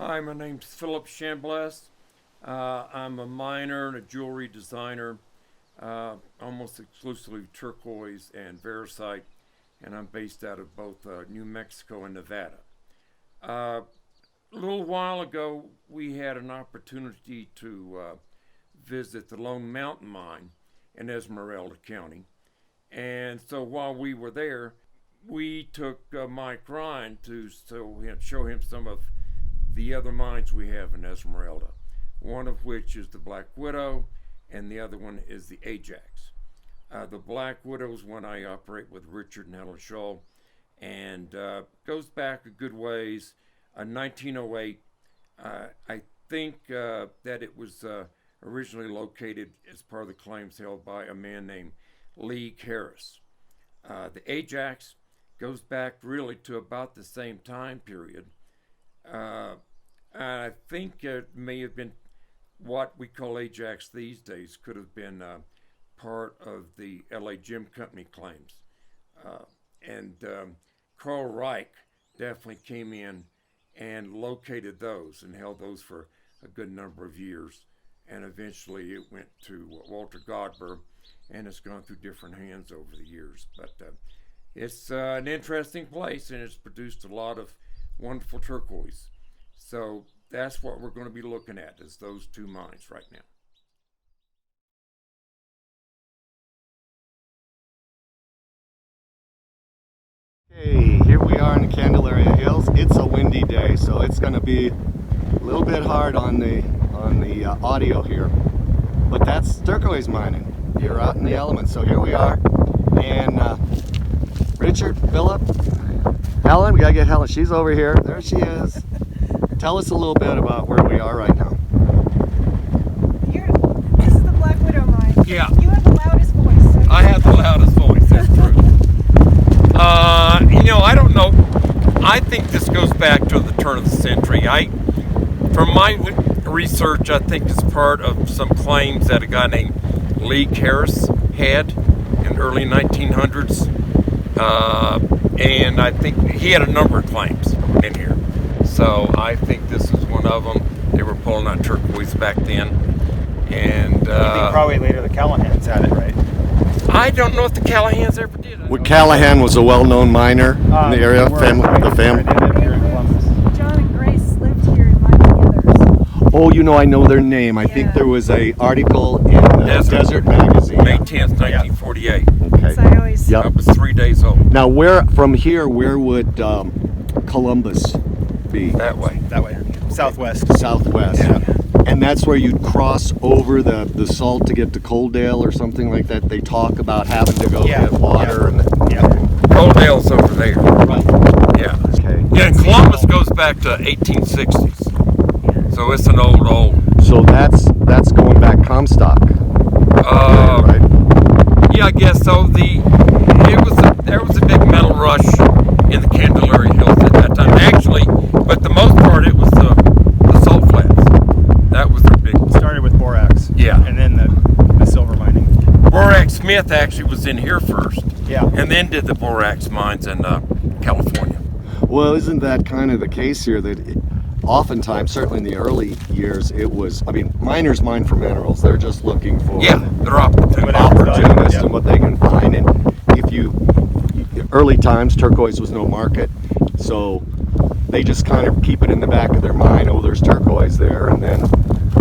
Hi, my name's Philip Chambless. I'm a miner and a jewelry designer, almost exclusively turquoise and variscite, and I'm based out of both New Mexico and Nevada. A little while ago, we had an opportunity to visit the Lone Mountain Mine in Esmeralda County, and so while we were there, we took Mike Ryan to show him some of the other mines we have in Esmeralda, one of which is the Black Widow, and the other one is the Ajax. The Black Widow is one I operate with Richard and Helen Shull, and goes back a good ways. 1908, I think that it was originally located as part of the claims held by a man named Lee Harris. The Ajax goes back really to about the same time period. I think it may have been what we call Ajax these days, could have been part of the LA Gym Company claims. And Carl Reich definitely came in and located those and held those for a good number of years. And eventually it went to Walter Godber, and it's gone through different hands over the years. But it's an interesting place, and it's produced a lot of wonderful turquoise. So that's what we're going to be looking at, is those two mines right now. Hey, here we are in the Candelaria Hills. It's a windy day, so it's going to be a little bit hard on the audio here. But that's turquoise mining. You're out in the elements. So here we are, and Richard, Philip, Helen. We gotta get Helen. She's over here. There she is. Tell us a little bit about where we are right now. This is the Black Widow mine. Yeah. You have the loudest voice. So I have the loudest voice, that's true. I don't know. I think this goes back to the turn of the century. From my research, I think it's part of some claims that a guy named Lee Harris had in the early 1900s. And I think he had a number of claims in here. So I think this is one of them. They were pulling out turquoise back then. And I think probably later the Callahans had it, right? I don't know if the Callahans ever did. Well, Callahan was a well-known miner in the area. The family. Here in Columbus. John and Grace lived here in mining together. Oh, I know their name. I think there was a article in Desert Magazine. May 10th, 1948. Okay. So I always. Yep. That was 3 days old. Now, from here, where would Columbus be? That way. That way. Southwest. Southwest. Yeah. And that's where you'd cross over the salt to get to Coaldale or something like that. They talk about having to go get water. Yeah. Coaldale's over there. Right. Yeah. Okay. Yeah, and Columbus goes back to 1860s. So it's an old. So that's going back Comstock. Right? Yeah, I guess so. There was a big metal rush in the Candelaria Hills at that time. Actually, but the most part, it was the salt flats. That was their big. Started with borax. Yeah. And then the silver mining. Borax Smith actually was in here first. Yeah. And then did the borax mines in California. Well, isn't that kind of the case here that oftentimes, certainly in the early years, it was, miners mine for minerals. They're just looking for They're opportunists. opportunists and what they can find. And early times, turquoise was no market. So they just kind of keep it in the back of their mind. Oh, there's turquoise there. And then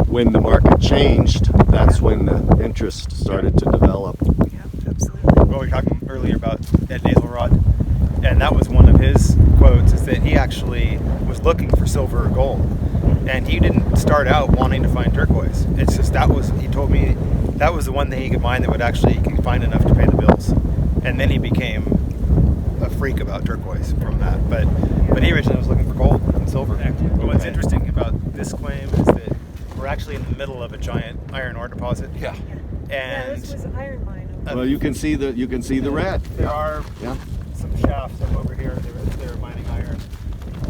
when the market changed, that's when the interest started to develop. Yeah, absolutely. Well, we were talking earlier about Ed Naselrod, and that was one of his quotes, is that he actually was looking for silver or gold. And he didn't start out wanting to find turquoise. It's just he told me that was the one thing he could mine that would actually, he could find enough to pay the bills. And then he became a freak about turquoise from that. But he originally was looking for gold and silver. But what's interesting about this claim is that we're actually in the middle of a giant iron ore deposit. Yeah. Yeah, this was an iron mine. Well, you can see the red. There are some shafts up over here. They're mining iron,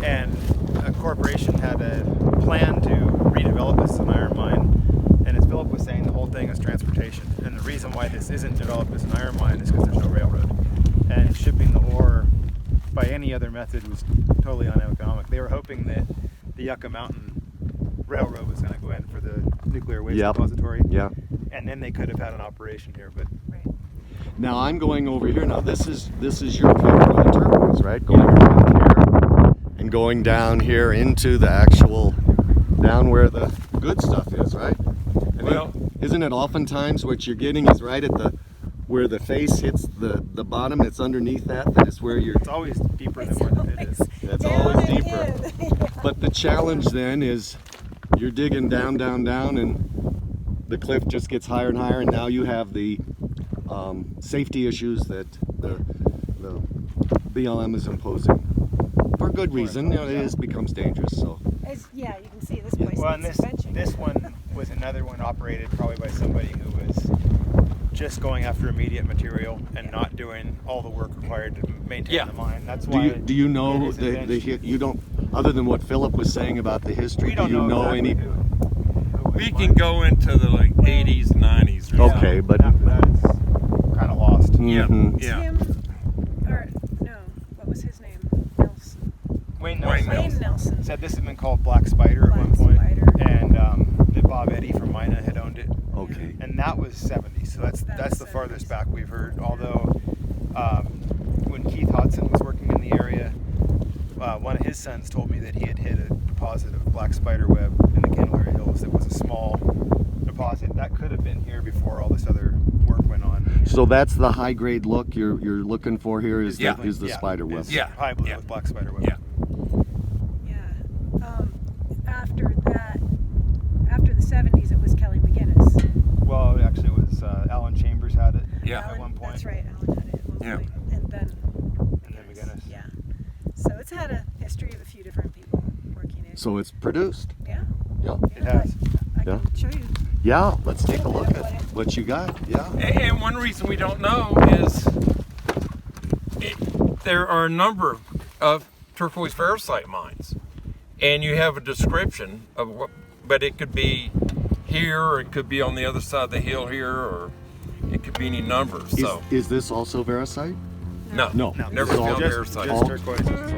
and a corporation had a plan to redevelop this as an iron mine. And as Philip was saying, the whole thing is transportation. And the reason why this isn't developed as an iron mine is because there's no railroad, and shipping the ore by any other method was totally uneconomic. They were hoping that the Yucca Mountain Railroad was going to go in for the nuclear waste Yep. depository. Yeah. And then they could have had an operation here, but Right. Now I'm going over here. Now this is your clip for the turquoise, right? Going around here and going down here into the actual down where the good stuff is, right? I Well- think, isn't it oftentimes what you're getting is right at the where the face hits the bottom? It's underneath that is where you're. it's always deeper than where the pit is. That's down always and deeper. in. But the challenge then is you're digging down, down, down, and the cliff just gets higher and higher, and now you have the safety issues that the BLM is imposing for good reason. You know, it becomes dangerous. So Yeah, you can see this place. Well, and needs this benching. this one was another one operated probably by somebody who was just going after immediate material and not doing all the work required to maintain Yeah. the mine. That's do why. you know it is advanced. you don't, other than what Philip was saying about the history? We don't do you know exactly any? who was We can mined. go into the like 80s, 90s. Or Okay, something. but After that, it's kind of lost. Yeah, Mhm. yeah. Tim, or no, what was his name? Nelson. Wayne Wayne Nelson Wayne Nelson. said this had been called Black Spider at one Black point, Spider. and that Bob Eddy from Mina had owned it. Okay. And that was 70. So that's That that's was the farthest 70s. back we've heard. Although when Keith Hodson was working in the area, one of his sons told me that he had hit a deposit of black spider web in the Candelaria Hills. It was a small deposit that could have been here before all this other work went on. So that's the high grade look you're looking for here is Yeah. is the Yeah, spider web. it's Yeah. high blue Yeah. with black spider web. Yeah. Yeah. After that, after the 70s, it was Kelly McGinnis. Well, actually, it was Alan Chambers had it Yeah. at one point. That's right, Alan had it at one Yeah. point. And then McGinnis. Yeah. So it's had a history of a few different people working it. So it's produced. Yeah. Yeah. It has. I Yeah. can show you. Yeah. Let's take a look at what you got. Yeah. And one reason we don't know is there are a number of turquoise ferrocite mines, and you have a description of what, but it could be here, or it could be on the other side of the hill here, or it could be any number. So Is this also veracite? no, No. never It's all found just- ferrocite. Just turquoise.